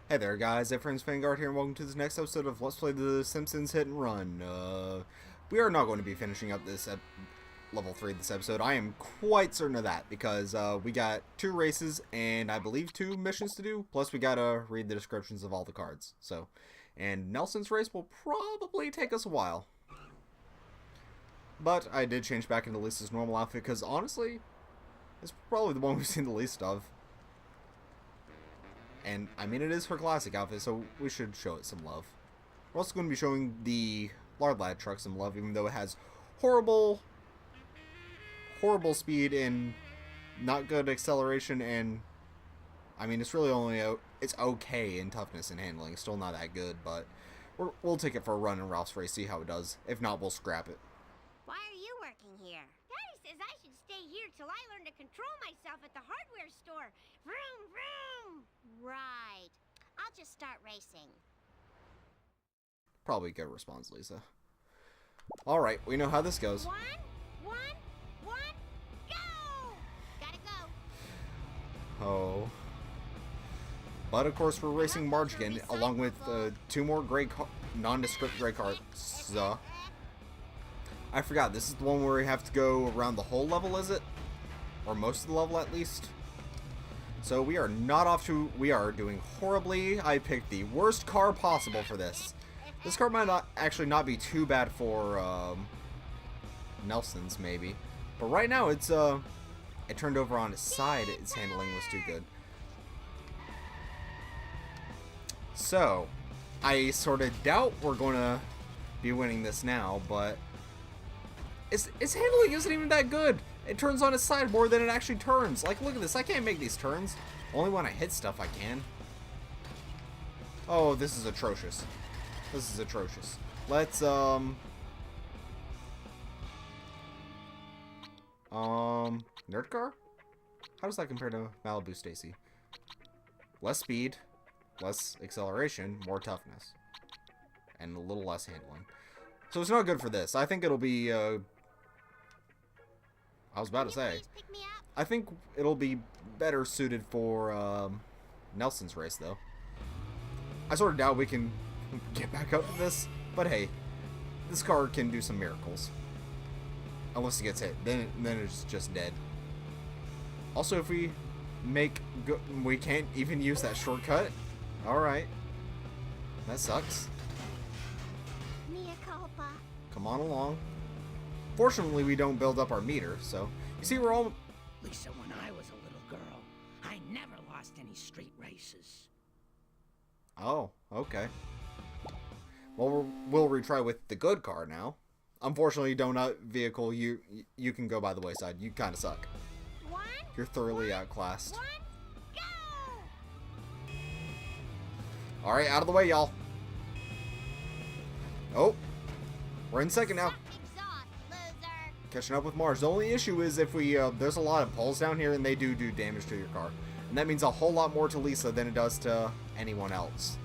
Hey there guys, Ephraim's Vanguard here and welcome to this next episode of Let's Play the Simpsons Hit and Run. We are not going to be finishing up this level 3 this episode. I am quite certain of that because we got 2 races and I believe 2 missions to do, plus we gotta read the descriptions of all the cards. And Nelson's race will probably take us a while. But I did change back into Lisa's normal outfit because honestly, it's probably the one we've seen the least of. And, I mean, it is her classic outfit, so we should show it some love. We're also going to be showing the Lard Lad truck some love, even though it has horrible speed and not good acceleration, and, I mean, it's really only, it's okay in toughness and handling. It's still not that good, but we'll take it for a run in Ralph's race, see how it does. If not, we'll scrap it. Why are you working here? Daddy says I should stay here till I learn to control myself at the hardware store. Vroom, vroom. Right. I'll just start racing. Probably a good response, Lisa. Alright, we know how this goes. One, go! Gotta go. Oh. But of course we're racing Marge again, along with 2 more nondescript gray cards. I forgot, this is the one where we have to go around the whole level, is it? Or most of the level at least? So we are not off to, we are doing horribly. I picked the worst car possible for this. This car might actually not be too bad for Nelson's maybe. But right now it's it turned over on its side, its handling was too good. So, I sort of doubt we're gonna be winning this now, but its handling isn't even that good. It turns on its side more than it actually turns. Like, look at this. I can't make these turns. Only when I hit stuff I can. Oh, this is atrocious. This is atrocious. Let's, nerd car? How does that compare to Malibu Stacy? Less speed, less acceleration, more toughness. And a little less handling. So it's not good for this. I think it'll be, I was about to say, I think it'll be better suited for Nelson's race, though. I sort of doubt we can get back up to this, but hey, this car can do some miracles. Unless it gets hit, then it's just dead. Also, if we we can't even use that shortcut. All right, that sucks. Mea culpa. Come on along. Fortunately, we don't build up our meter, so you see, we're all. Lisa, when I was a little girl, I never lost any street races. Oh, okay. Well, we'll retry with the good car now. Unfortunately, donut vehicle, you can go by the wayside. You kind of suck. You're thoroughly outclassed. Go! All right, out of the way, y'all. Oh, we're in second now. Catching up with Mars. The only issue is if we, there's a lot of poles down here and they do damage to your car. And that means a whole lot more to Lisa than it does to anyone else.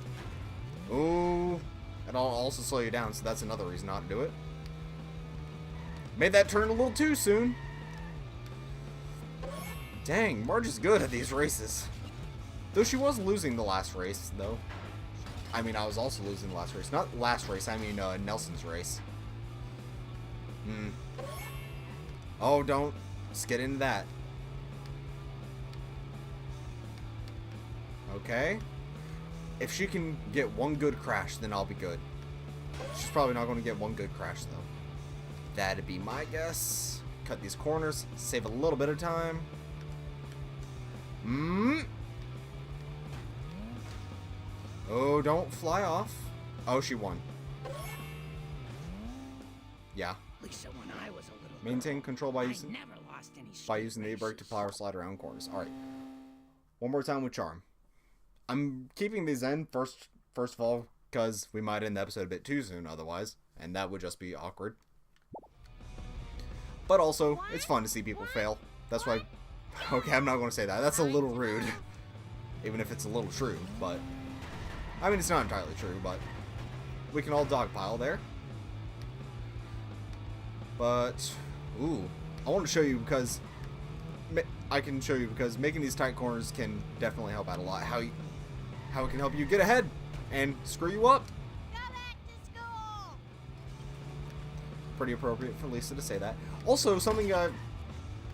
Ooh. It'll also slow you down, so that's another reason not to do it. Made that turn a little too soon. Dang, Marge is good at these races. Though she was losing the last race, though. I mean, I was also losing the last race. Not last race, I mean Nelson's race. Oh, don't. Let's get into that. Okay. If she can get one good crash, then I'll be good. She's probably not going to get one good crash, though. That'd be my guess. Cut these corners. Save a little bit of time. Oh, don't fly off. Oh, she won. Yeah. Lisa, when I was a little Maintain girl, control by using I never lost any street the e-brake to races. power slide around corners. All right. One more time with charm. I'm keeping these in first of all because we might end the episode a bit too soon otherwise, and that would just be awkward. But also, it's fun to see people fail. That's why. Okay, I'm not going to say that. That's a little rude, even if it's a little true. But I mean, it's not entirely true. But we can all dogpile there. But ooh, I want to show you because I can show you because making these tight corners can definitely help out a lot. how it can help you get ahead and screw you up. Go back to school. Pretty appropriate for Lisa to say that. Also, something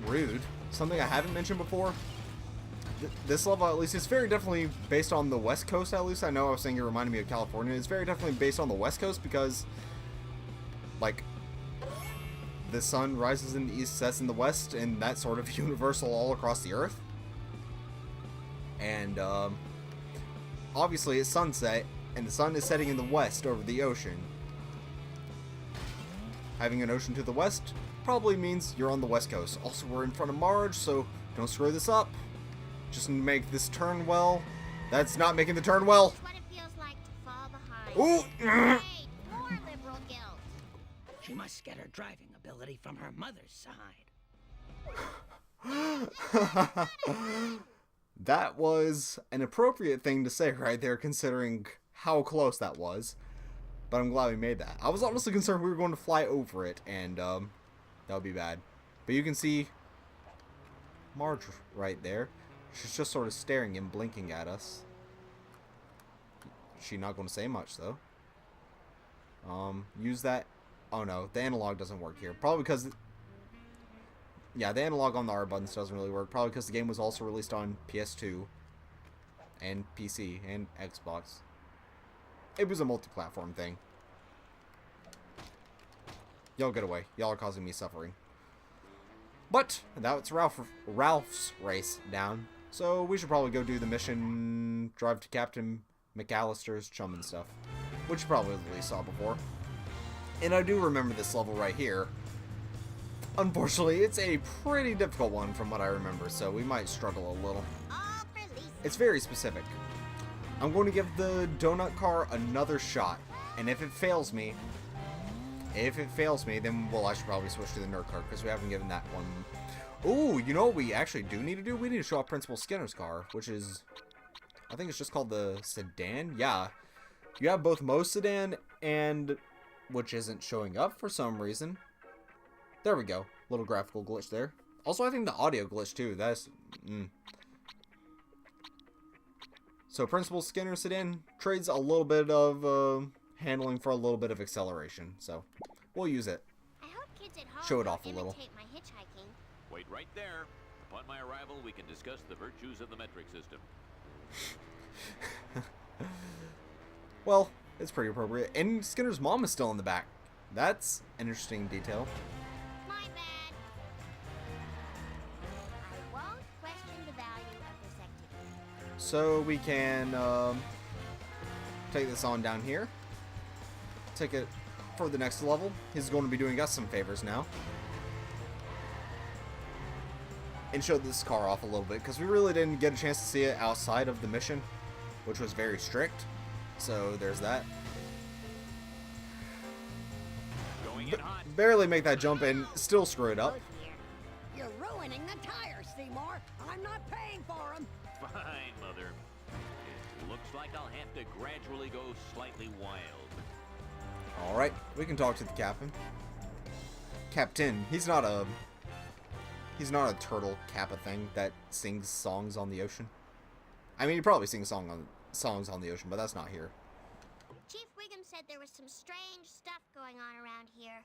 rude, something I haven't mentioned before. This level, at least, is very definitely based on the West Coast, at least. I know I was saying it reminded me of California. It's very definitely based on the West Coast because, like, the sun rises in the east, sets in the west, and that's sort of universal all across the earth. And, obviously, it's sunset, and the sun is setting in the west over the ocean. Having an ocean to the west probably means you're on the West Coast. Also, we're in front of Marge, so don't screw this up. Just make this turn well. That's not making the turn well. What it feels like to fall behind. Ooh! Hey, more liberal guilt. She must get her driving ability from her mother's side. That was an appropriate thing to say right there, considering how close that was. But I'm glad we made that. I was honestly concerned we were going to fly over it, and that would be bad. But you can see Marge right there. She's just sort of staring and blinking at us. She's not going to say much, though. Use that. Oh, no. The analog doesn't work here. Probably because... Yeah, the analog on the R buttons doesn't really work. Probably because the game was also released on PS2 and PC and Xbox. It was a multi-platform thing. Y'all get away. Y'all are causing me suffering. But that's Ralph's race down. So we should probably go do the mission, drive to Captain McAllister's chum and stuff. Which you probably at least saw before. And I do remember this level right here. Unfortunately, it's a pretty difficult one from what I remember, so we might struggle a little. All for Lisa. It's very specific. I'm going to give the donut car another shot, and if it fails me, then, well, I should probably switch to the nerd car, because we haven't given that one. Ooh, you know what we actually do need to do? We need to show off Principal Skinner's car, which is, I think it's just called the sedan? Yeah. You have both Mo's sedan and, which isn't showing up for some reason. There we go. Little graphical glitch there. Also, I think the audio glitch, too. That's, So, Principal Skinner sedan trades a little bit of handling for a little bit of acceleration. So, we'll use it. I hope kids at home Show it off a don't little. imitate my hitchhiking. Wait right there. Upon my arrival, we can discuss the virtues of the metric system. Well, it's pretty appropriate. And Skinner's mom is still in the back. That's an interesting detail. My bad. I won't question the value of this activity. So we can take this on down here. Take it for the next level. He's going to be doing us some favors now. And show this car off a little bit, because we really didn't get a chance to see it outside of the mission, which was very strict. So there's that. Going in hot. Barely make that jump and still screw it up. Look here. You're ruining the tires, Seymour. I'm not paying for them. Fine, Mother. It looks like I'll have to gradually go slightly wild. Alright, we can talk to the captain. Captain. He's not a turtle kappa thing that sings songs on the ocean. I mean, he probably sings songs on the ocean, but that's not here. Chief Wiggum said there was some strange stuff going on around here.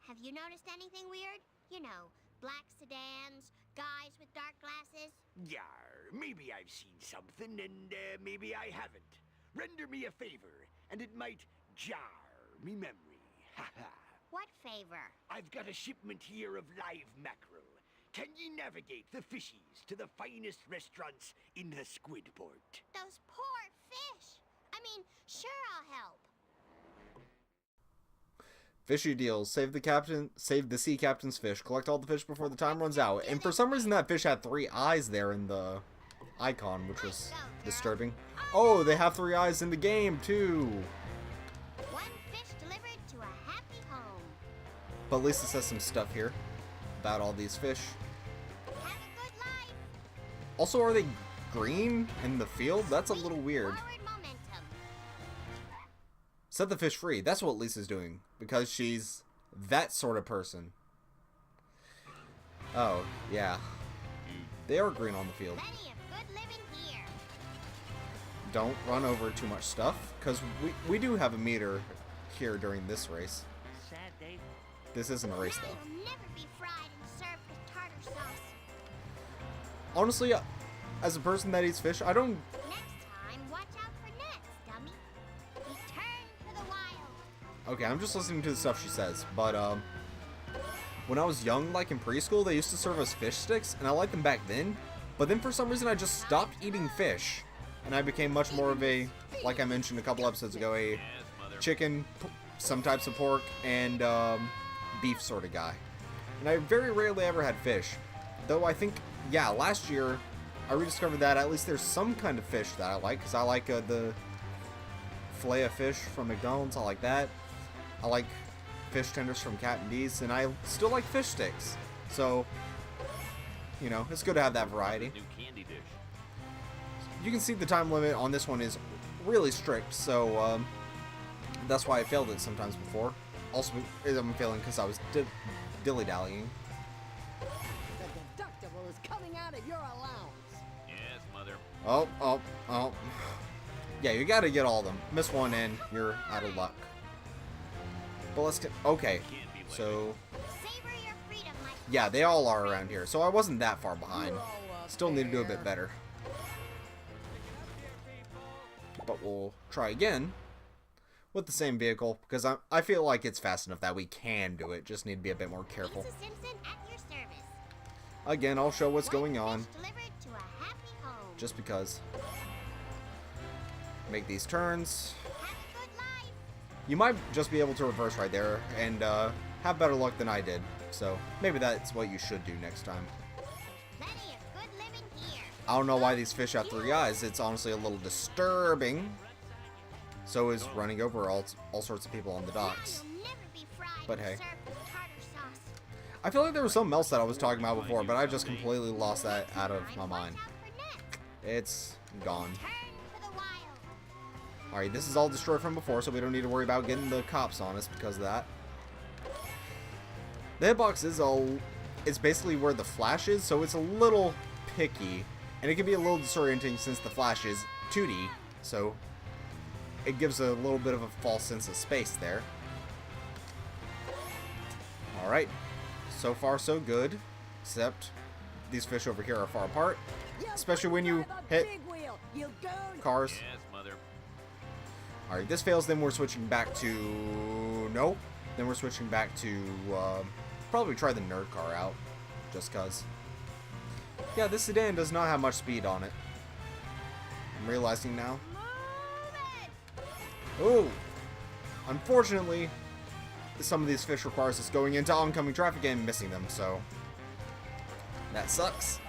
Have you noticed anything weird? You know, black sedans, guys with dark glasses. Yar, maybe I've seen something and maybe I haven't. Render me a favor, and it might jar me memory. Haha. What favor? I've got a shipment here of live mackerel. Can ye navigate the fishies to the finest restaurants in the Squidport? Those poor fish. I mean, sure I'll help. Fishy Deals. Save the sea captain's fish. Collect all the fish before the time runs out. And for some reason that fish had 3 eyes there in the icon, which was disturbing. Oh, they have 3 eyes in the game too. One fish delivered to a happy home. But at least it says some stuff here about all these fish. Have a good life. Also, are they green in the field? That's a little weird. Forward momentum. Set the fish free. That's what Lisa's doing. Because she's that sort of person. Oh, yeah. They are green on the field. Plenty of good living here. don't run over too much stuff, because we do have a meter here during this race. Sad day. This isn't a race, Now though. you'll never be fried and served with tartar sauce. Honestly, as a person that eats fish, I don't... Next time, watch out for nets, dummy. Return to the wild. Okay, I'm just listening to the stuff she says, but, when I was young, like in preschool, they used to serve us fish sticks, and I liked them back then, but then for some reason I just stopped eating fish, and I became much more of a, like I mentioned a couple episodes ago, a chicken, some types of pork, and, beef sort of guy. And I very rarely ever had fish, though I think, yeah, last year, I rediscovered that at least there's some kind of fish that I like, because I like, the filet of fish from McDonald's, I like that. I like fish tenders from Cat and D's, and I still like fish sticks. So, you know, it's good to have that variety. New candy dish. You can see the time limit on this one is really strict, so that's why I failed it sometimes before. Also, I'm failing because I was dilly-dallying. The deductible is coming out of your allowance. Yes, Mother. Oh. Yeah, you gotta get all of them. Miss one and you're out of luck. But let's get... Okay, so... Savor your freedom, my Yeah, they all are around here, so I wasn't that far behind. You're all up Still need to do a there. bit better. But we'll try again with the same vehicle, because I feel like it's fast enough that we can do it. Just need to be a bit more careful. Lisa Simpson at your service. Again, I'll show what's One going on, fish delivered to a happy home. just because. Make these turns. Have a good life. You might just be able to reverse right there and have better luck than I did. So maybe that's what you should do next time. Plenty of good living here. I don't know why these fish have 3 eyes. It's honestly a little disturbing. So is running over all sorts of people on the docks. Now you'll never be fried But and hey. served with tartar sauce. I feel like there was something else that I was talking about before, but I just completely lost that out of my mind. Watch out for nets. It's gone. Turn to the wild. Alright, this is all destroyed from before, so we don't need to worry about getting the cops on us because of that. The hitbox is it's basically where the flash is, so it's a little picky. And it can be a little disorienting since the flash is 2D, so it gives a little bit of a false sense of space there. Alright, so far so good, except these fish over here are far apart, especially when you hit cars. Yes, Mother. Alright, this fails, then we're switching back to... Nope. Then we're switching back to... probably try the nerd car out, just cuz. Yeah, this sedan does not have much speed on it. I'm realizing now. Oh! Unfortunately, some of these fish requires us going into oncoming traffic and missing them, so... That sucks.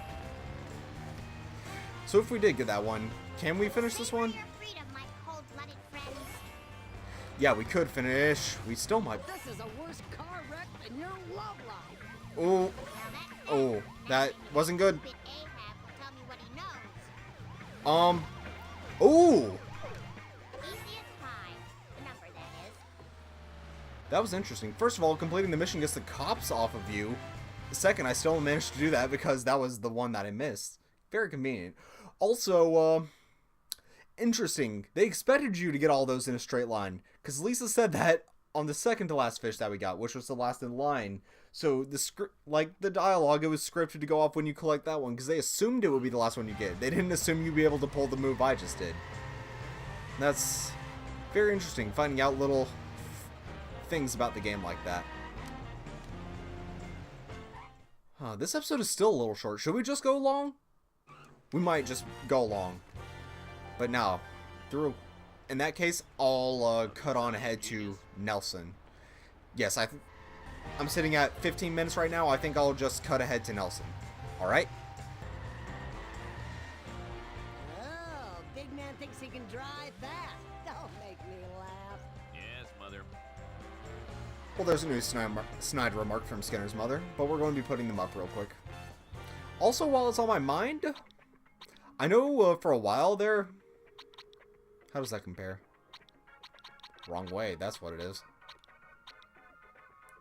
So if we did get that one, can we finish this one? Savor your freedom, my cold-blooded friends. Yeah, we could finish. We still might... This is a worse car wreck than your love life. Oh, Now that's oh, that wasn't good. stupid Ahab will tell me what he knows. Oh! Easy as pie. The number, that is. That was interesting. First of all, completing the mission gets the cops off of you. Second, I still managed to do that because that was the one that I missed. Very convenient. Also, interesting. They expected you to get all those in a straight line, because Lisa said that on the second to last fish that we got, which was the last in line. So the script, like the dialogue, it was scripted to go off when you collect that one, because they assumed it would be the last one you get. They didn't assume you'd be able to pull the move I just did. That's very interesting, finding out little things about the game like that. This episode is still a little short. Should we just go long? We might just go long. But now, in that case, I'll cut on ahead to Nelson. Yes, I'm sitting at 15 minutes right now. I think I'll just cut ahead to Nelson. Alright? Oh, big man thinks he can drive fast. Don't make me laugh. Yes, Mother. Well, there's a new snide remark from Skinner's mother, but we're going to be putting them up real quick. Also, while it's on my mind, I know for a while there... How does that compare? Wrong way, that's what it is.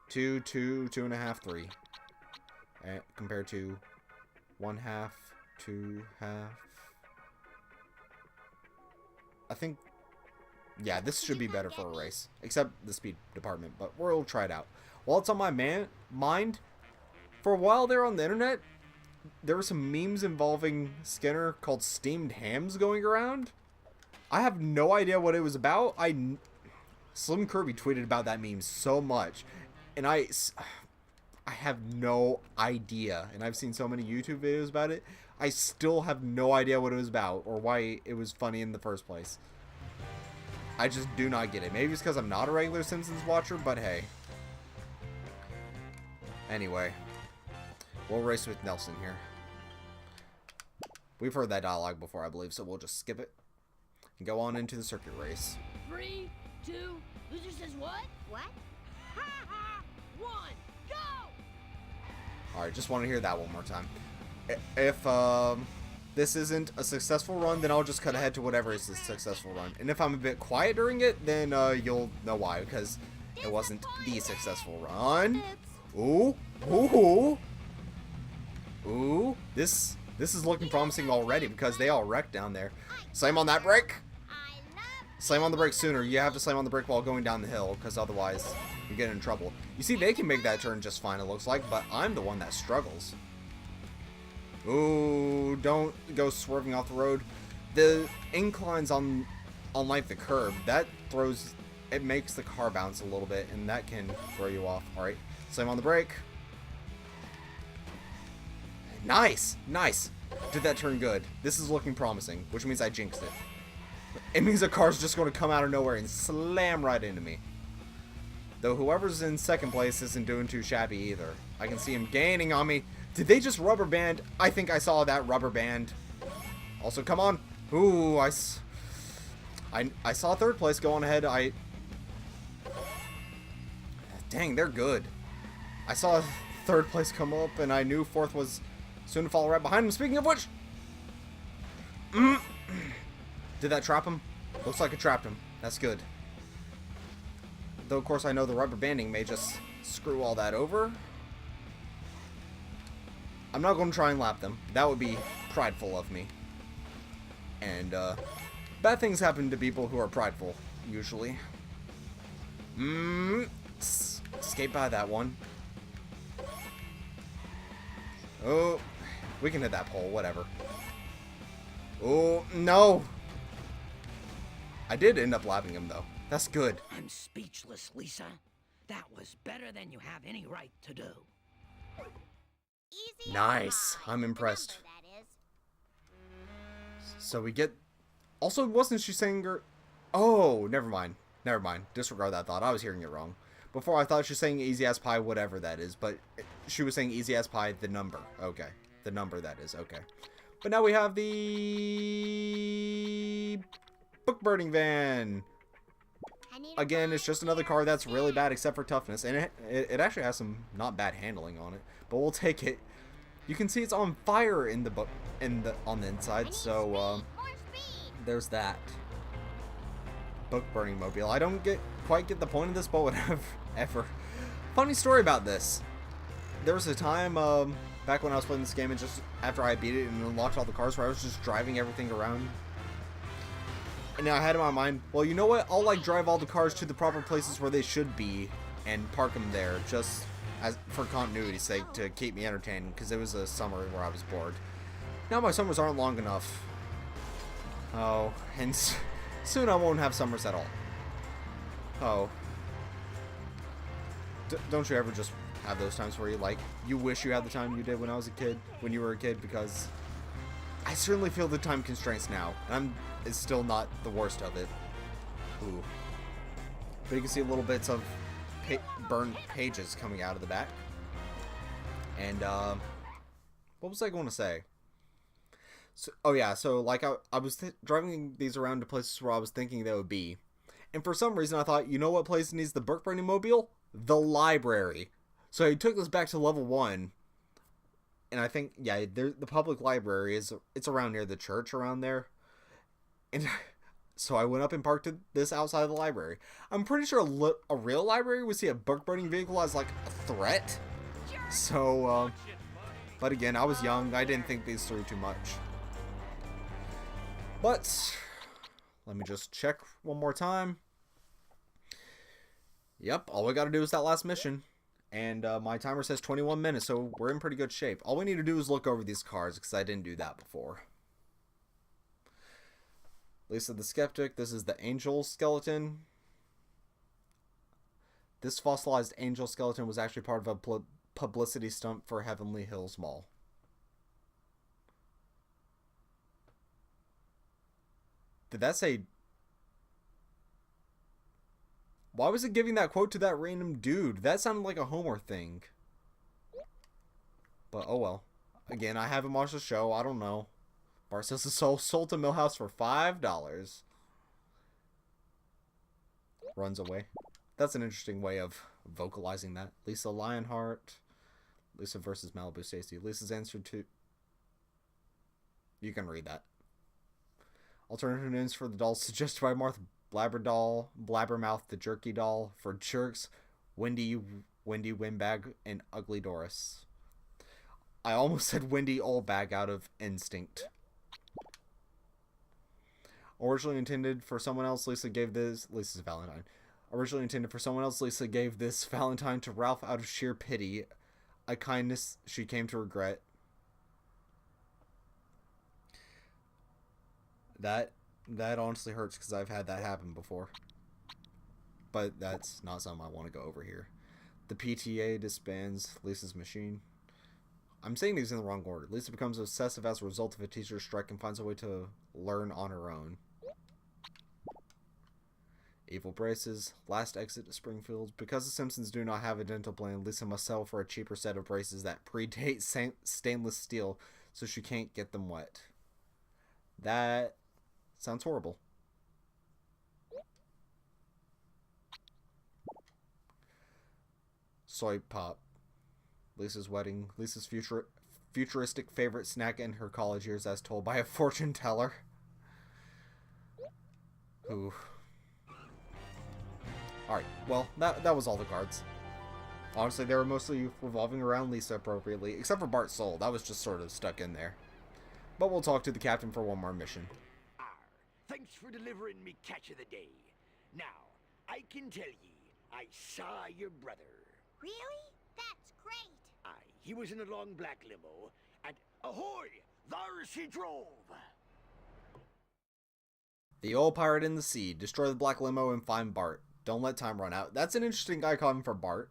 2, 2, 2.5, 3. Compared to 1/2, 2/2. think, yeah, this should be better for a race. Except the speed department, but we'll try it out. While it's on my mind, for a while there on the internet, there were some memes involving Skinner called steamed hams going around. I have no idea what it was about. Slim Kirby tweeted about that meme so much, and I have no idea. And I've seen so many YouTube videos about it. I still have no idea what it was about or why it was funny in the first place. I just do not get it. Maybe it's because I'm not a regular Simpsons watcher, but hey. Anyway, we'll race with Nelson here. We've heard that dialogue before, I believe, so we'll just skip it and go on into the circuit race. 3, 2, loser says what? What? Ha ha! 1, go! Alright, just want to hear that one more time. If this isn't a successful run, then I'll just cut ahead to whatever is a successful run. And if I'm a bit quiet during it, then you'll know why, because it wasn't the successful run. Ooh, ooh, ooh. This is looking promising already because they all wrecked down there. Slam on that brake. Slam on the brake sooner. You have to slam on the brake while going down the hill, because otherwise you get in trouble. You see, they can make that turn just fine, it looks like, but I'm the one that struggles. Ooh, don't go swerving off the road. The inclines on like the curb, that throws, it makes the car bounce a little bit, and that can throw you off. Alright, slam on the brake. Nice, nice. Did that turn good. This is looking promising, which means I jinxed it. It means the car's just going to come out of nowhere and slam right into me. Though whoever's in second place isn't doing too shabby either. I can see him gaining on me. Did they just rubber band? I think I saw that rubber band. Also, come on. Ooh, I saw third place go on ahead. Dang, they're good. I saw third place come up, and I knew fourth was soon to follow right behind him. Speaking of which... Did that trap him? Looks like it trapped him. That's good. Though, of course, I know the rubber banding may just screw all that over. I'm not going to try and lap them. That would be prideful of me. And, bad things happen to people who are prideful, usually. Escape by that one. Oh, we can hit that pole, whatever. Oh, no! I did end up lapping him, though. That's good. I'm speechless, Lisa. That was better than you have any right to do. Easy. Nice. I'm impressed. Remember, that is. So we get... Also, wasn't she saying her... Oh, never mind. Never mind. Disregard that thought. I was hearing it wrong. Before, I thought she was saying easy as pie, whatever that is. But she was saying easy as pie, the number. Okay. The number, that is. Okay. But now we have the... book burning van. Again, it's just another car that's really bad except for toughness. And it actually has some not bad handling on it. But we'll take it. You can see it's on fire in the book on the inside. So, there's that. Book burning mobile. I don't quite get the point of this, but whatever. Funny story about this. There was a time back when I was playing this game, and just after I beat it and unlocked all the cars, where I was just driving everything around. And now I had in my mind, well, you know what? I'll like drive all the cars to the proper places where they should be and park them there, just as for continuity's sake, to keep me entertained, because it was a summer where I was bored. Now my summers aren't long enough. Oh, and soon I won't have summers at all. Oh. Don't you ever just have those times where you wish you had the time you did when you were a kid, because I certainly feel the time constraints now, and it's still not the worst of it. Ooh. But you can see little bits of burned pages coming out of the back. And, what was I going to say? So, oh yeah, so like I was driving these around to places where I was thinking they would be. And for some reason I thought, you know what place needs the book burning mobile? The library. So I took this back to level 1. And I think, yeah, the public library it's around near the church around there. And so I went up and parked this outside of the library. I'm pretty sure a real library would see a book burning vehicle as like a threat. So, but again, I was young. I didn't think these through too much. But Let me just check one more time. Yep, all we gotta do is that last mission. And my timer says 21 minutes, so we're in pretty good shape. All we need to do is look over these cards, because I didn't do that before. Lisa the Skeptic, this is the angel skeleton. This fossilized angel skeleton was actually part of a publicity stunt for Heavenly Hills Mall. Did that say... Why was it giving that quote to that random dude? That sounded like a Homer thing. But oh well. Again, I haven't watched the show. I don't know. Bart says it's sold to Millhouse for $5. Runs away. That's an interesting way of vocalizing that. Lisa Lionheart. Lisa versus Malibu Stacy. Lisa's answer to... You can read that. Alternative names for the dolls suggested by Martha: Blabberdoll, Blabbermouth the Jerky Doll, for jerks, Wendy Windbag, and Ugly Doris. I almost said Wendy Oldbag out of instinct. Originally intended for someone else, Lisa's Valentine. Originally intended for someone else, Lisa gave this Valentine to Ralph out of sheer pity, a kindness she came to regret. That honestly hurts because I've had that happen before. But that's not something I want to go over here. The PTA disbands Lisa's machine. I'm saying these in the wrong order. Lisa becomes obsessive as a result of a teacher's strike and finds a way to learn on her own. Evil braces. Last exit to Springfield. Because the Simpsons do not have a dental plan, Lisa must settle for a cheaper set of braces that predate stainless steel, so she can't get them wet. That sounds horrible. Soy pop. Lisa's wedding. Lisa's futuristic favorite snack in her college years, as told by a fortune teller. Ooh. Alright, well, that was all the cards. Honestly, they were mostly revolving around Lisa appropriately, except for Bart's soul. That was just sort of stuck in there. But we'll talk to the captain for one more mission. Thanks for delivering me catch of the day. Now, I can tell ye, I saw your brother. Really? That's great. Aye, he was in a long black limo, and ahoy, thars he drove. The old pirate in the sea. Destroy the black limo and find Bart. Don't let time run out. That's an interesting icon for Bart.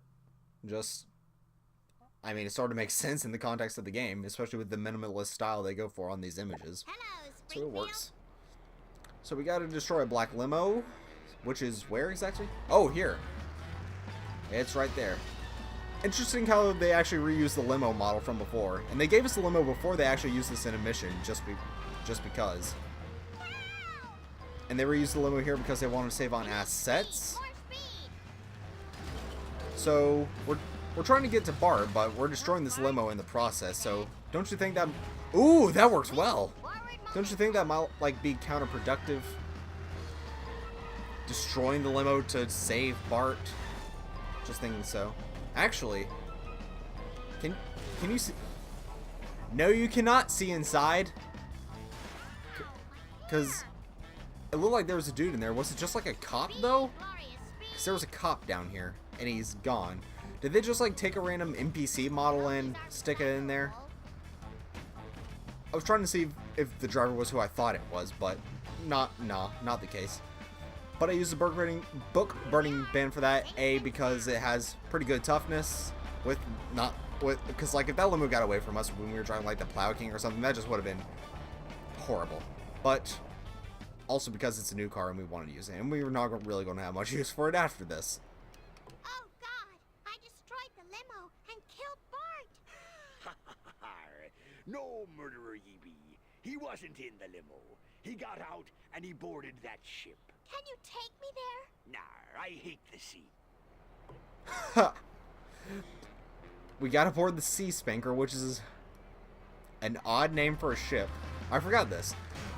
I mean, it sort of makes sense in the context of the game, especially with the minimalist style they go for on these images. Hello, So it works. So we gotta destroy a black limo, which is where exactly? Oh, here. It's right there. Interesting how they actually reused the limo model from before. And they gave us the limo before they actually used this in a mission, just because. And they reused the limo here because they wanted to save on assets. So, we're trying to get to Bart, but we're destroying this limo in the process, so don't you think that... Ooh, that works well! Don't you think that might, like, be counterproductive? Destroying the limo to save Bart? Just thinking so. Actually, can you see... No, you cannot see inside. Because it looked like there was a dude in there. Was it just like a cop, though? Because there was a cop down here, and he's gone. Did they just, like, take a random NPC model and stick it in there? I was trying to see if the driver was who I thought it was, but not the case. But I used the book burning ban for that, A, because it has pretty good toughness, because like if that limo got away from us when we were driving like the Plow King or something, that just would have been horrible. But also because it's a new car and we wanted to use it, and we were not really going to have much use for it after this. Oh God! I destroyed the limo and killed Bart. No murderer ye be. He wasn't in the limo. He got out and he boarded that ship. Can you take me there? Nah, I hate the sea. We gotta board the Sea Spanker, which is an odd name for a ship. I forgot this.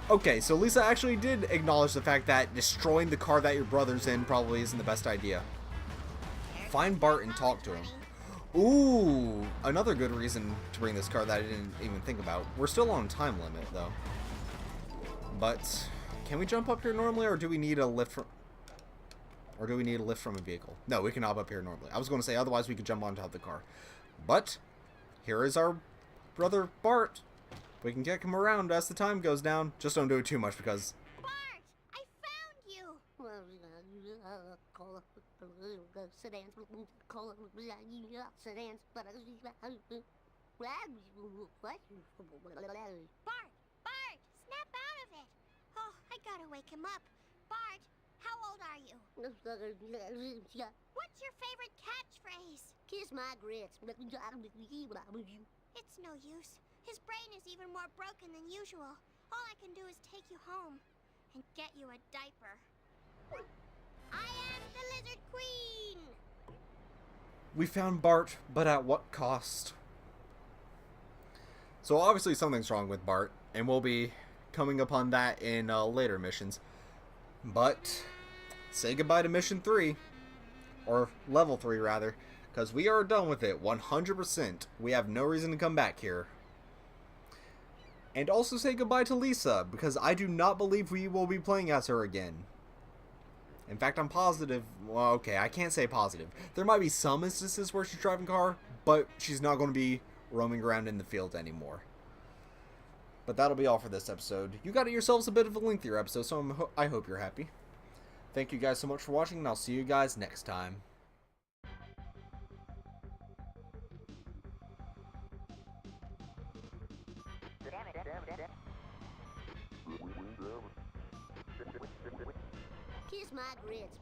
Okay, so Lisa actually did acknowledge the fact that destroying the car that your brother's in probably isn't the best idea. Find Bart and talk to him. Ooh, another good reason to bring this car that I didn't even think about. We're still on time limit, though. But Can we jump up here normally, or do we need a lift from... Or do we need a lift from a vehicle? No, we can hop up here normally. I was going to say, otherwise we could jump on top of the car. But, here is our brother Bart. We can get him around as the time goes down. Just don't do it too much, because... Bart, I found you. Sedans, Bart, Bart, snap out of it. Oh, I gotta wake him up. Bart, how old are you? What's your favorite catchphrase? Kiss my grits. It's no use. His brain is even more broken than usual. All I can do is take you home and get you a diaper. I am the Lizard Queen! We found Bart, but at what cost? So obviously something's wrong with Bart, and we'll be coming upon that in later missions. But, say goodbye to Mission 3, or Level 3 rather, because we are done with it 100%. We have no reason to come back here. And also say goodbye to Lisa, because I do not believe we will be playing as her again. In fact, I'm positive, well, okay, I can't say positive. There might be some instances where she's driving a car, but she's not going to be roaming around in the field anymore. But that'll be all for this episode. You got yourselves a bit of a lengthier episode, so I hope you're happy. Thank you guys so much for watching, and I'll see you guys next time. Kiss my grits.